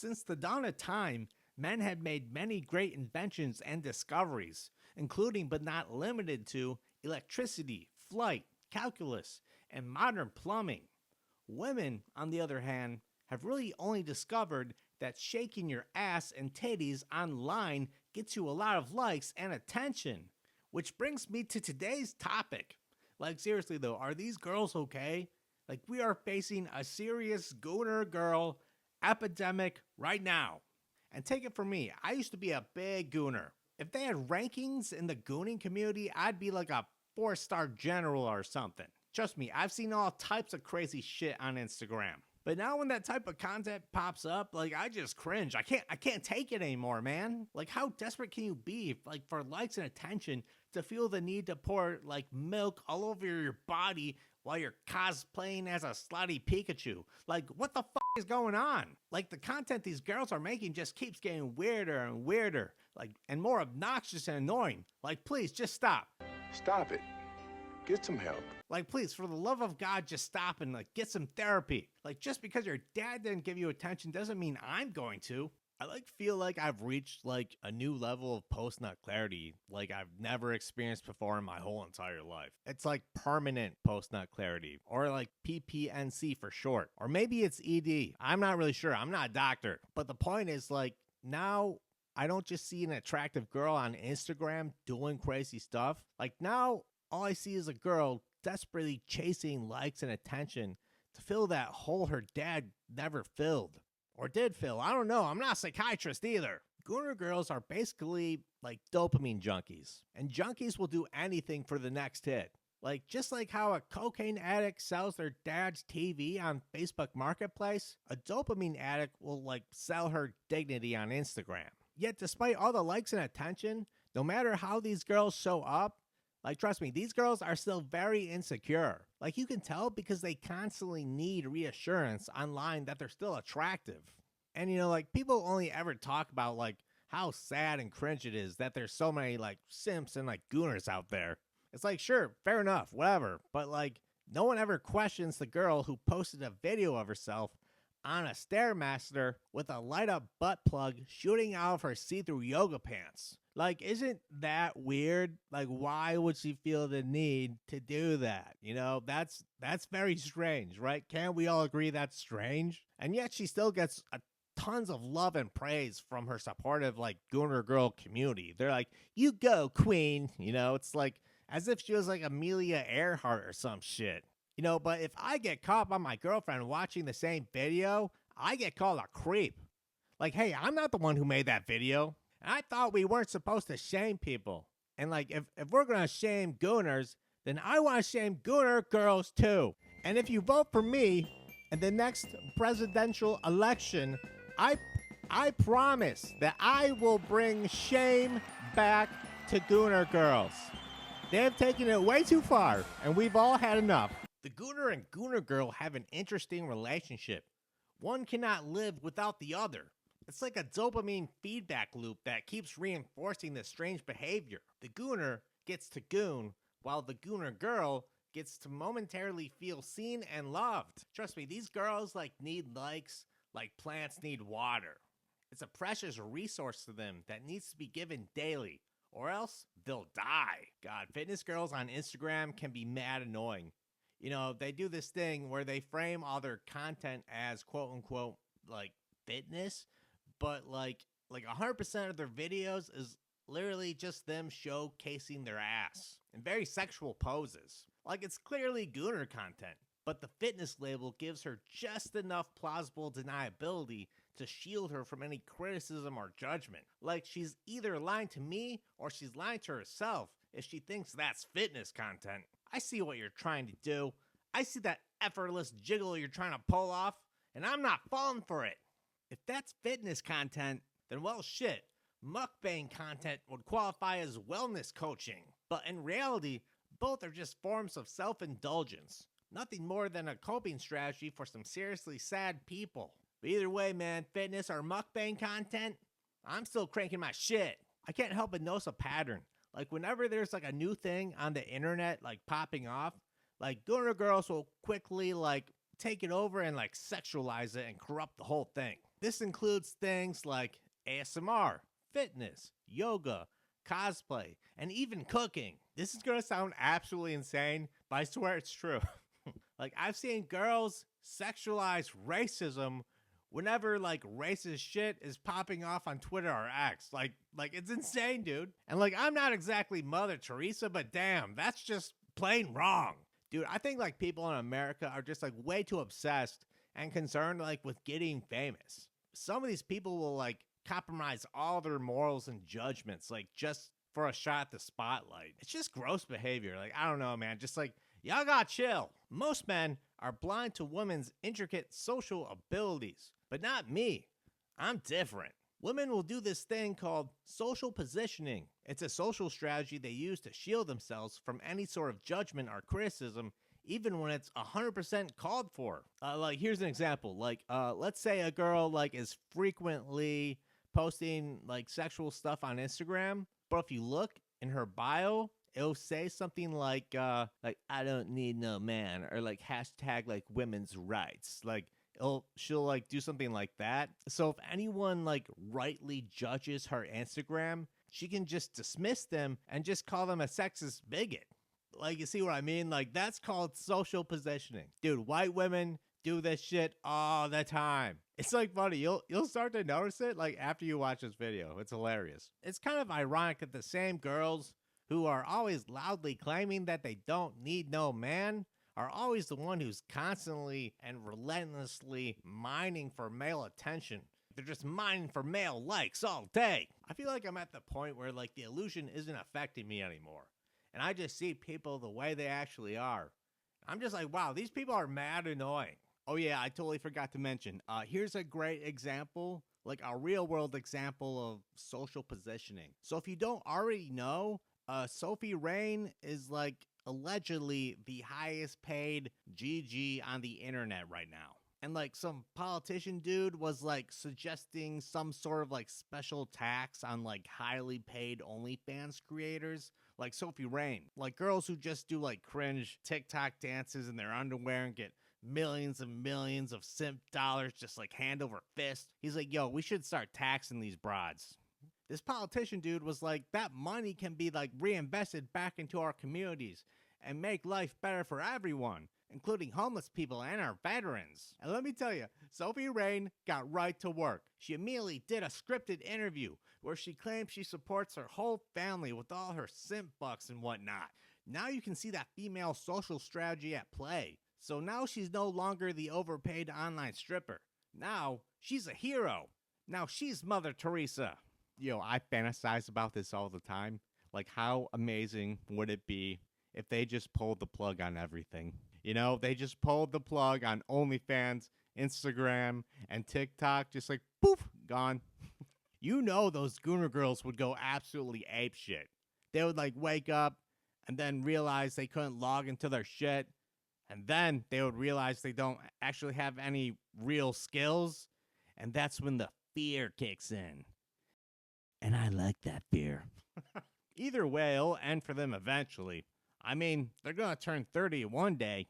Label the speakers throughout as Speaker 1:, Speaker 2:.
Speaker 1: Since the dawn of time, men have made many great inventions and discoveries, including but not limited to electricity, flight, calculus, and modern plumbing. Women, on the other hand, have really only discovered that shaking your ass and titties online gets you a lot of likes and attention. Which brings me to today's topic. Like, seriously though, are these girls okay? Like, we are facing a serious gooner girl epidemic right now. And take it from me, I used to be a big gooner. If they had rankings in the gooning community, I'd be like a 4-star general or something. Trust me, I've seen all types of crazy shit on Instagram. But now when that type of content pops up, like I just cringe. I can't take it anymore, man. Like how desperate can you be like for likes and attention to feel the need to pour like milk all over your body while you're cosplaying as a slutty Pikachu? Like what the fuck is going on? Like the content these girls are making just keeps getting weirder and weirder, like and more obnoxious and annoying. Like please just stop.
Speaker 2: Stop it. Get some help.
Speaker 1: Like, please, for the love of God, just stop and like get some therapy. Like, just because your dad didn't give you attention doesn't mean I'm going to. I feel like I've reached like a new level of post-nut clarity like I've never experienced before in my whole entire life. It's like permanent post-nut clarity, or like PPNC for short, or maybe it's ED. I'm not really sure. I'm not a doctor, but the point is like now I don't just see an attractive girl on Instagram doing crazy stuff. Like now all I see is a girl desperately chasing likes and attention to fill that hole her dad never filled. Or did fill. I don't know. I'm not a psychiatrist either. Gooner girls are basically like dopamine junkies. And junkies will do anything for the next hit. Like just like how a cocaine addict sells their dad's TV on Facebook Marketplace, a dopamine addict will like sell her dignity on Instagram. Yet despite all the likes and attention, no matter how these girls show up, like, trust me, these girls are still very insecure. Like, you can tell because they constantly need reassurance online that they're still attractive. And, you know, like, people only ever talk about, like, how sad and cringe it is that there's so many, like, simps and, like, gooners out there. It's like, sure, fair enough, whatever. But, like, no one ever questions the girl who posted a video of herself on a Stairmaster with a light-up butt plug shooting out of her see-through yoga pants. Like, isn't that weird? Like, why would she feel the need to do that? You know, that's very strange, right? Can't we all agree that's strange? And yet she still gets tons of love and praise from her supportive, like, gooner girl community. They're like, you go, queen. You know, it's like as if she was like Amelia Earhart or some shit. You know, but if I get caught by my girlfriend watching the same video, I get called a creep. Like, hey, I'm not the one who made that video. And I thought we weren't supposed to shame people. And like, if we're going to shame gooners, then I want to shame gooner girls too. And if you vote for me in the next presidential election, I promise that I will bring shame back to gooner girls. They have taken it way too far, and we've all had enough. The gooner and gooner girl have an interesting relationship. One cannot live without the other. It's like a dopamine feedback loop that keeps reinforcing this strange behavior. The gooner gets to goon, while the gooner girl gets to momentarily feel seen and loved. Trust me, these girls like need likes like plants need water. It's a precious resource to them that needs to be given daily, or else they'll die. God, fitness girls on Instagram can be mad annoying. You know, they do this thing where they frame all their content as quote unquote like fitness, but like 100% of their videos is literally just them showcasing their ass in very sexual poses. Like it's clearly gooner content, but the fitness label gives her just enough plausible deniability to shield her from any criticism or judgment. Like she's either lying to me or she's lying to herself if she thinks that's fitness content. I see what you're trying to do. I see that effortless jiggle you're trying to pull off, and I'm not falling for it. If that's fitness content, then well shit, mukbang content would qualify as wellness coaching. But in reality, both are just forms of self-indulgence. Nothing more than a coping strategy for some seriously sad people. But either way, man, fitness or mukbang content, I'm still cranking my shit. I can't help but notice a pattern. Like whenever there's like a new thing on the internet like popping off, like gooner girls will quickly like take it over and like sexualize it and corrupt the whole thing. This includes things like ASMR, fitness, yoga, cosplay, and even cooking. This is gonna sound absolutely insane, but I swear it's true. Like, I've seen girls sexualize racism whenever like racist shit is popping off on Twitter or X. Like it's insane, dude. And like, I'm not exactly Mother Teresa, but damn, that's just plain wrong. Dude, I think like people in America are just like way too obsessed and concerned like with getting famous. Some of these people will like compromise all their morals and judgments like just for a shot at the spotlight. It's just gross behavior. Like, I don't know, man. Just like, y'all gotta chill. Most men are blind to women's intricate social abilities, but not me. I'm different. Women will do this thing called social positioning. It's a social strategy they use to shield themselves from any sort of judgment or criticism, even when it's 100% called for. Like, here's an example. Like, let's say a girl like is frequently posting like sexual stuff on Instagram, but if you look in her bio, it'll say something like I don't need no man, or like hashtag like women's rights. Like, she'll like do something like that. So if anyone like rightly judges her Instagram, she can just dismiss them and just call them a sexist bigot. Like, you see what I mean? Like, that's called social positioning. Dude, white women do this shit all the time. It's like funny. You'll start to notice it like after you watch this video. It's hilarious. It's kind of ironic that the same girls who are always loudly claiming that they don't need no man are always the one who's constantly and relentlessly mining for male attention. They're just mining for male likes all day. I feel like I'm at the point where like the illusion isn't affecting me anymore. And I just see people the way they actually are. I'm just like, wow, these people are mad annoying. Oh yeah, I totally forgot to mention. Here's a great example, like a real world example of social positioning. So if you don't already know, Sophie Rain is like allegedly the highest paid GG on the internet right now. And like some politician dude was like suggesting some sort of like special tax on like highly paid OnlyFans creators like Sophie Rain. Like girls who just do like cringe TikTok dances in their underwear and get millions and millions of simp dollars just like hand over fist. He's like, yo, we should start taxing these broads. This politician dude was like, that money can be like reinvested back into our communities and make life better for everyone, including homeless people and our veterans. And let me tell you, Sophie Rain got right to work. She immediately did a scripted interview where she claimed she supports her whole family with all her simp bucks and whatnot. Now you can see that female social strategy at play. So now she's no longer the overpaid online stripper. Now she's a hero. Now she's Mother Teresa. Yo, I fantasize about this all the time. Like, how amazing would it be if they just pulled the plug on everything? You know, they just pulled the plug on OnlyFans, Instagram, and TikTok. Just like, poof, gone. You know those Gooner girls would go absolutely apeshit. They would, like, wake up and then realize they couldn't log into their shit. And then they would realize they don't actually have any real skills. And that's when the fear kicks in. And I like that fear. Either way, it'll end for them eventually. I mean, they're going to turn 30 one day.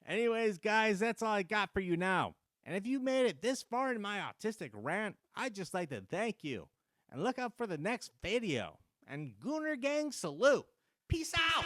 Speaker 1: Anyways, guys, that's all I got for you now. And if you made it this far in my autistic rant, I'd just like to thank you. And look out for the next video. And Gooner Gang salute. Peace out.